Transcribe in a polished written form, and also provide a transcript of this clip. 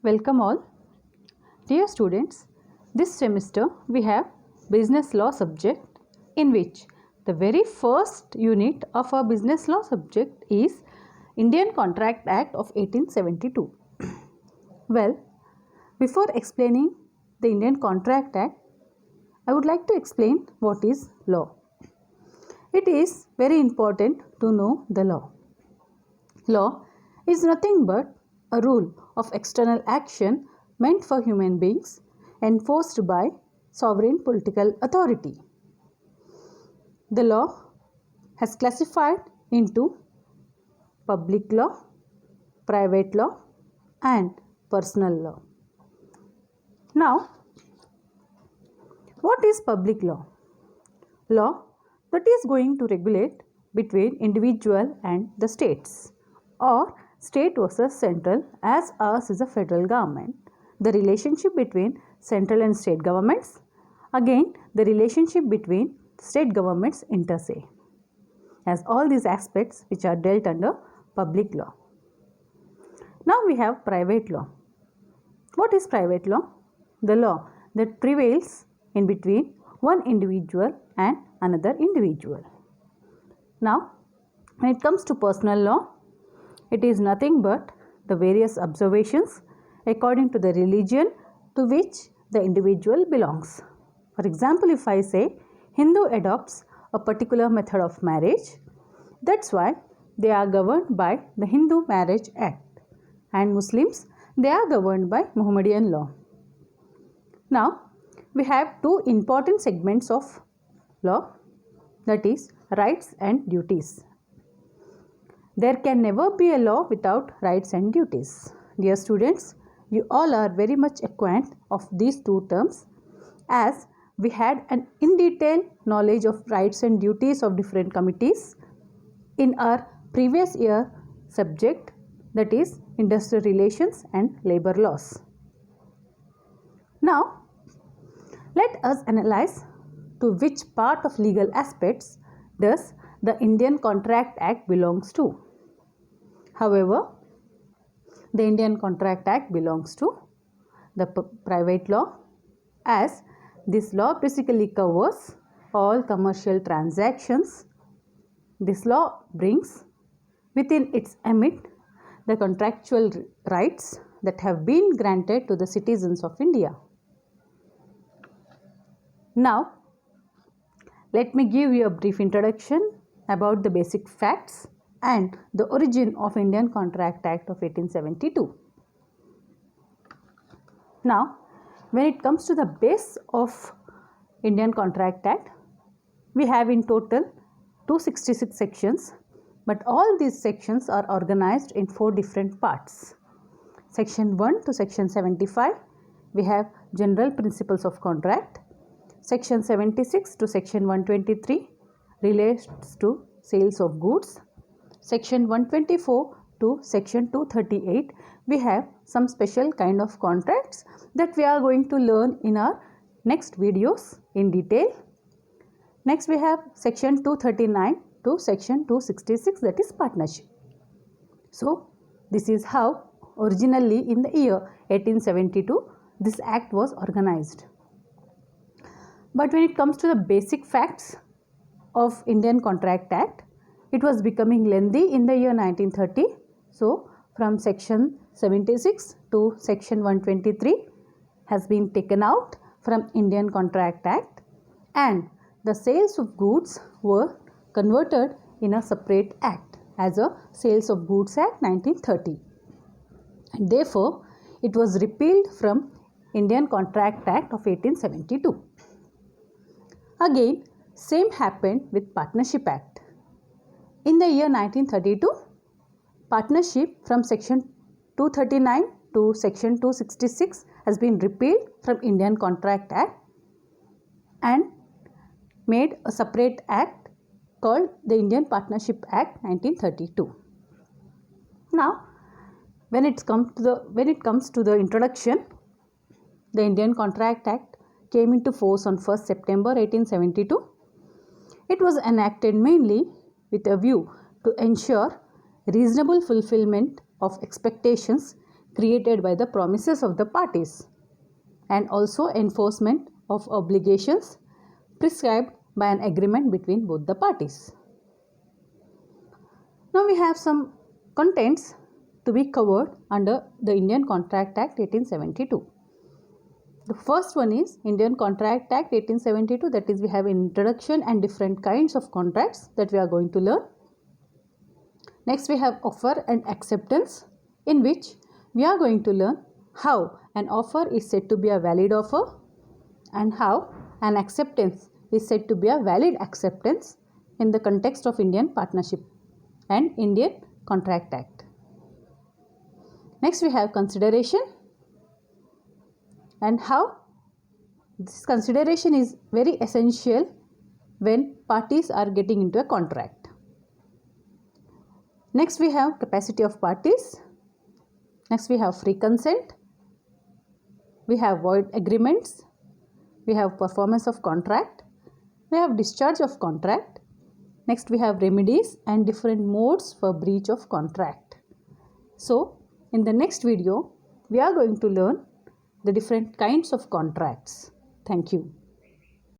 Welcome all. Dear students, this semester we have business law subject in which the very first unit of our business law subject is Indian Contract Act of 1872. Well, before explaining the Indian Contract Act, I would like to explain what is law. It is very important to know the law. Law is nothing but a rule of external action meant for human beings enforced by sovereign political authority. The law has classified into public law, private law and personal law. Now, what is public law? Law that is going to regulate between individual and the states, or state versus central, as ours is a federal government, the relationship between central and state governments, again the relationship between state governments inter se, as all these aspects which are dealt under public law. Now we have private law. What is private law? The law that prevails in between one individual and another individual. Now, when it comes to personal law, it is nothing but the various observations according to the religion to which the individual belongs. For example, if I say Hindu adopts a particular method of marriage, that's why they are governed by the Hindu Marriage Act, and Muslims, they are governed by Muhammadan law. Now, we have two important segments of law, that is rights and duties. There can never be a law without rights and duties. Dear students, you all are very much acquainted of these two terms, as we had an in detail knowledge of rights and duties of different committees in our previous year subject, that is industrial relations and labor laws. Now, let us analyze to which part of legal aspects does the Indian Contract Act belongs to. However, the Indian Contract Act belongs to the private law, as this law basically covers all commercial transactions. This law brings within its ambit the contractual rights that have been granted to the citizens of India. Now, let me give you a brief introduction about the basic facts and the origin of Indian Contract Act of 1872. Now, when it comes to the base of Indian Contract Act, we have in total 266 sections, but all these sections are organized in 4 different parts. Section 1 to section 75, we have general principles of contract. Section 76 to section 123 relates to sales of goods. Section 124 to section 238, we have some special kind of contracts that we are going to learn in our next videos in detail. Next, we have section 239 to section 266, that is partnership. So, this is how originally in the year 1872 this act was organized. But when it comes to the basic facts of Indian Contract Act, it was becoming lengthy in the year 1930. So, from section 76 to section 123 has been taken out from Indian Contract Act, and the sales of goods were converted in a separate act as a Sales of Goods Act 1930. And therefore, it was repealed from Indian Contract Act of 1872. Again, same happened with Partnership Act. In the year 1932, partnership from section 239 to section 266 has been repealed from Indian Contract Act and made a separate act called the Indian Partnership Act 1932. Now, when it comes to the introduction, the Indian Contract Act came into force on 1st September 1872. It was enacted mainly with a view to ensure reasonable fulfillment of expectations created by the promises of the parties, and also enforcement of obligations prescribed by an agreement between both the parties. Now we have some contents to be covered under the Indian Contract Act 1872. The first one is Indian Contract Act 1872, that is we have introduction and different kinds of contracts that we are going to learn. Next we have offer and acceptance, in which we are going to learn how an offer is said to be a valid offer and how an acceptance is said to be a valid acceptance in the context of Indian Partnership and Indian Contract Act. Next we have consideration, and how this consideration is very essential when parties are getting into a contract. Next we have capacity of parties. Next we have free consent. We have void agreements. We have performance of contract. We have discharge of contract. Next we have remedies and different modes for breach of contract. So in the next video we are going to learn the different kinds of contracts. Thank you.